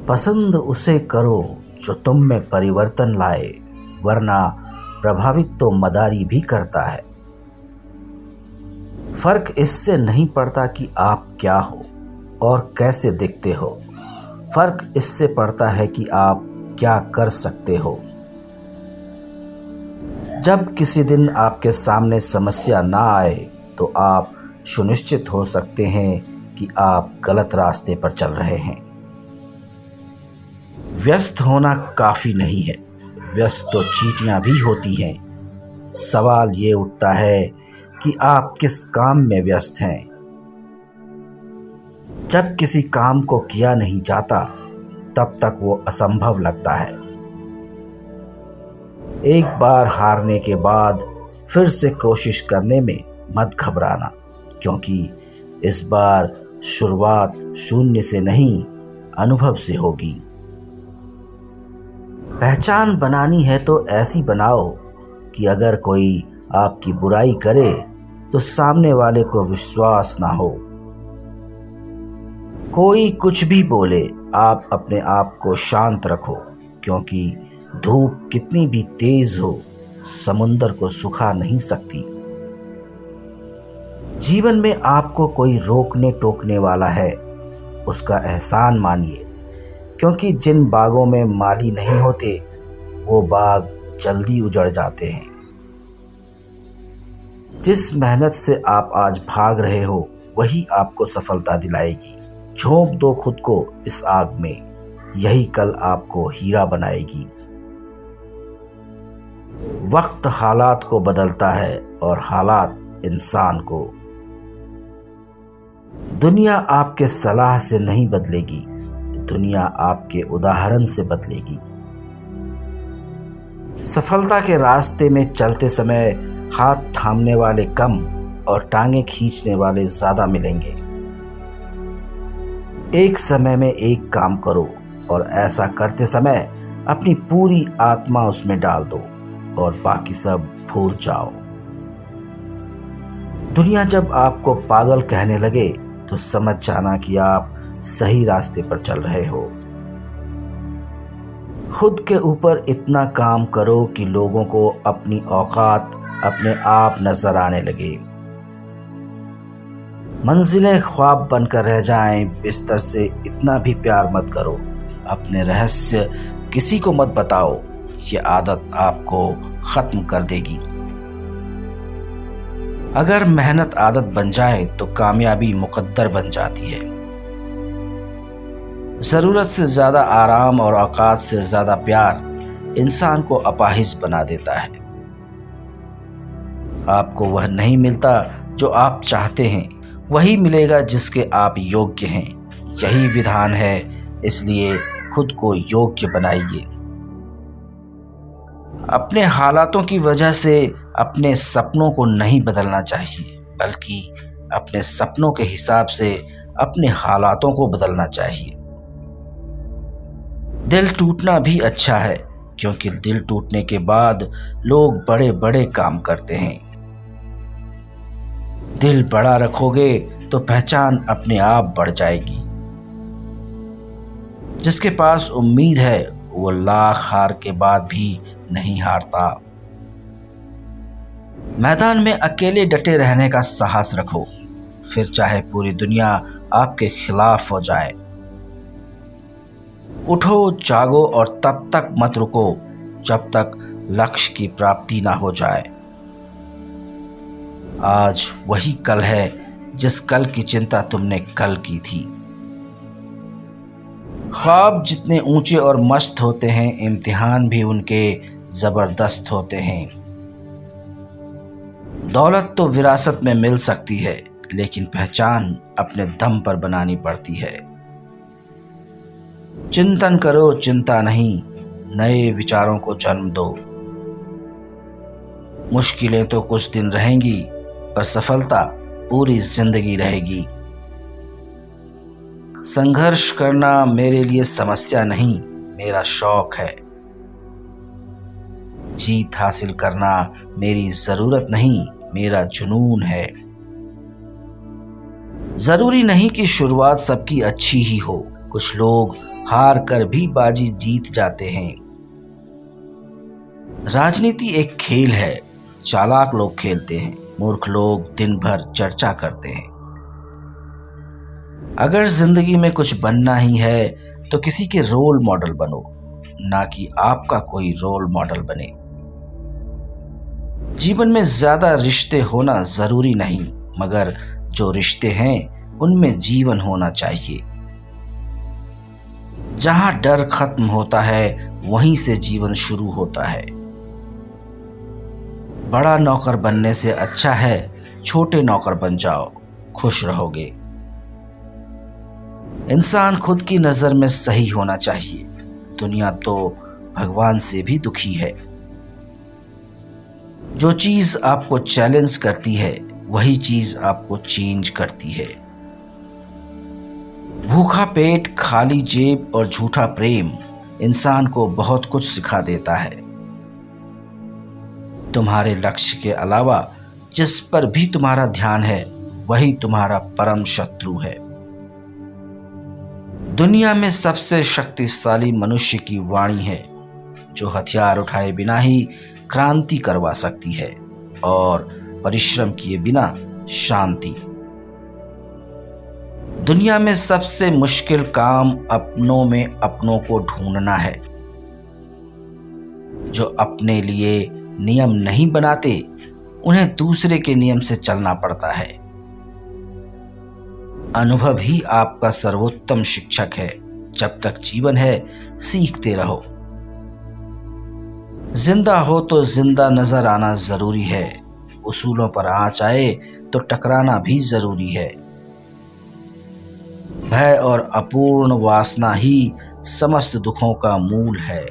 पसंद उसे करो जो तुम में परिवर्तन लाए, वरना प्रभावित तो मदारी भी करता है। फर्क इससे नहीं पड़ता कि आप क्या हो और कैसे दिखते हो, फर्क इससे पड़ता है कि आप क्या कर सकते हो। जब किसी दिन आपके सामने समस्या ना आए तो आप सुनिश्चित हो सकते हैं कि आप गलत रास्ते पर चल रहे हैं। व्यस्त होना काफ़ी नहीं है, व्यस्त तो चींटियां भी होती हैं। सवाल ये उठता है कि आप किस काम में व्यस्त हैं। जब किसी काम को किया नहीं जाता तब तक वो असंभव लगता है। एक बार हारने के बाद फिर से कोशिश करने में मत घबराना, क्योंकि इस बार शुरुआत शून्य से नहीं, अनुभव से होगी। पहचान बनानी है तो ऐसी बनाओ कि अगर कोई आपकी बुराई करे तो सामने वाले को विश्वास ना हो। कोई कुछ भी बोले, आप अपने आप को शांत रखो, क्योंकि धूप कितनी भी तेज हो समुंदर को सुखा नहीं सकती। जीवन में आपको कोई रोकने टोकने वाला है, उसका एहसान मानिए, क्योंकि जिन बागों में माली नहीं होते वो बाग जल्दी उजड़ जाते हैं। जिस मेहनत से आप आज भाग रहे हो वही आपको सफलता दिलाएगी। झोंक दो खुद को इस आग में, यही कल आपको हीरा बनाएगी। वक्त हालात को बदलता है और हालात इंसान को। दुनिया आपके सलाह से नहीं बदलेगी, दुनिया आपके उदाहरण से बदलेगी। सफलता के रास्ते में चलते समय हाथ थामने वाले कम और टांगे खींचने वाले ज्यादा मिलेंगे। एक समय में एक काम करो और ऐसा करते समय अपनी पूरी आत्मा उसमें डाल दो और बाकी सब भूल जाओ। दुनिया जब आपको पागल कहने लगे तो समझ जाना कि आप सही रास्ते पर चल रहे हो। खुद के ऊपर इतना काम करो कि लोगों को अपनी औकात अपने आप नजर आने लगे। मंजिलें ख्वाब बनकर रह जाएं, बिस्तर से इतना भी प्यार मत करो। अपने रहस्य किसी को मत बताओ, ये आदत आपको खत्म कर देगी। अगर मेहनत आदत बन जाए तो कामयाबी मुकद्दर बन जाती है। जरूरत से ज्यादा आराम और औकात से ज्यादा प्यार इंसान को अपाहिज बना देता है। आपको वह नहीं मिलता जो आप चाहते हैं, वही मिलेगा जिसके आप योग्य हैं। यही विधान है, इसलिए खुद को योग्य बनाइए। अपने हालातों की वजह से अपने सपनों को नहीं बदलना चाहिए, बल्कि अपने सपनों के हिसाब से अपने हालातों को बदलना चाहिए। दिल टूटना भी अच्छा है, क्योंकि दिल टूटने के बाद लोग बड़े बड़े काम करते हैं। दिल बड़ा रखोगे तो पहचान अपने आप बढ़ जाएगी। जिसके पास उम्मीद है वो लाख हार के बाद भी नहीं हारता। मैदान में अकेले डटे रहने का साहस रखो, फिर चाहे पूरी दुनिया आपके खिलाफ हो जाए। उठो, जागो और तब तक मत रुको जब तक लक्ष्य की प्राप्ति ना हो जाए। आज वही कल है जिस कल की चिंता तुमने कल की थी। ख्वाब जितने ऊंचे और मस्त होते हैं, इम्तिहान भी उनके जबरदस्त होते हैं। दौलत तो विरासत में मिल सकती है, लेकिन पहचान अपने दम पर बनानी पड़ती है। चिंतन करो, चिंता नहीं, नए विचारों को जन्म दो। मुश्किलें तो कुछ दिन रहेंगी, पर सफलता पूरी जिंदगी रहेगी। संघर्ष करना मेरे लिए समस्या नहीं, मेरा शौक है। जीत हासिल करना मेरी जरूरत नहीं, मेरा जुनून है। जरूरी नहीं कि शुरुआत सबकी अच्छी ही हो, कुछ लोग हार कर भी बाजी जीत जाते हैं। राजनीति एक खेल है, चालाक लोग खेलते हैं, मूर्ख लोग दिन भर चर्चा करते हैं। अगर जिंदगी में कुछ बनना ही है तो किसी के रोल मॉडल बनो, ना कि आपका कोई रोल मॉडल बने। जीवन में ज्यादा रिश्ते होना जरूरी नहीं, मगर जो रिश्ते हैं उनमें जीवन होना चाहिए। जहां डर खत्म होता है वहीं से जीवन शुरू होता है। बड़ा नौकर बनने से अच्छा है छोटे नौकर बन जाओ, खुश रहोगे। इंसान खुद की नजर में सही होना चाहिए, दुनिया तो भगवान से भी दुखी है। जो चीज आपको चैलेंज करती है वही चीज आपको चेंज करती है। भूखा पेट, खाली जेब और झूठा प्रेम इंसान को बहुत कुछ सिखा देता है। तुम्हारे लक्ष्य के अलावा जिस पर भी तुम्हारा ध्यान है वही तुम्हारा परम शत्रु है। दुनिया में सबसे शक्तिशाली मनुष्य की वाणी है, जो हथियार उठाए बिना ही क्रांति करवा सकती है और परिश्रम किए बिना शांति। दुनिया में सबसे मुश्किल काम अपनों में अपनों को ढूंढना है। जो अपने लिए नियम नहीं बनाते उन्हें दूसरे के नियम से चलना पड़ता है। अनुभव ही आपका सर्वोत्तम शिक्षक है। जब तक जीवन है सीखते रहो। जिंदा हो तो जिंदा नजर आना जरूरी है, उसूलों पर आँच आए तो टकराना भी जरूरी है। भय और अपूर्ण वासना ही समस्त दुखों का मूल है।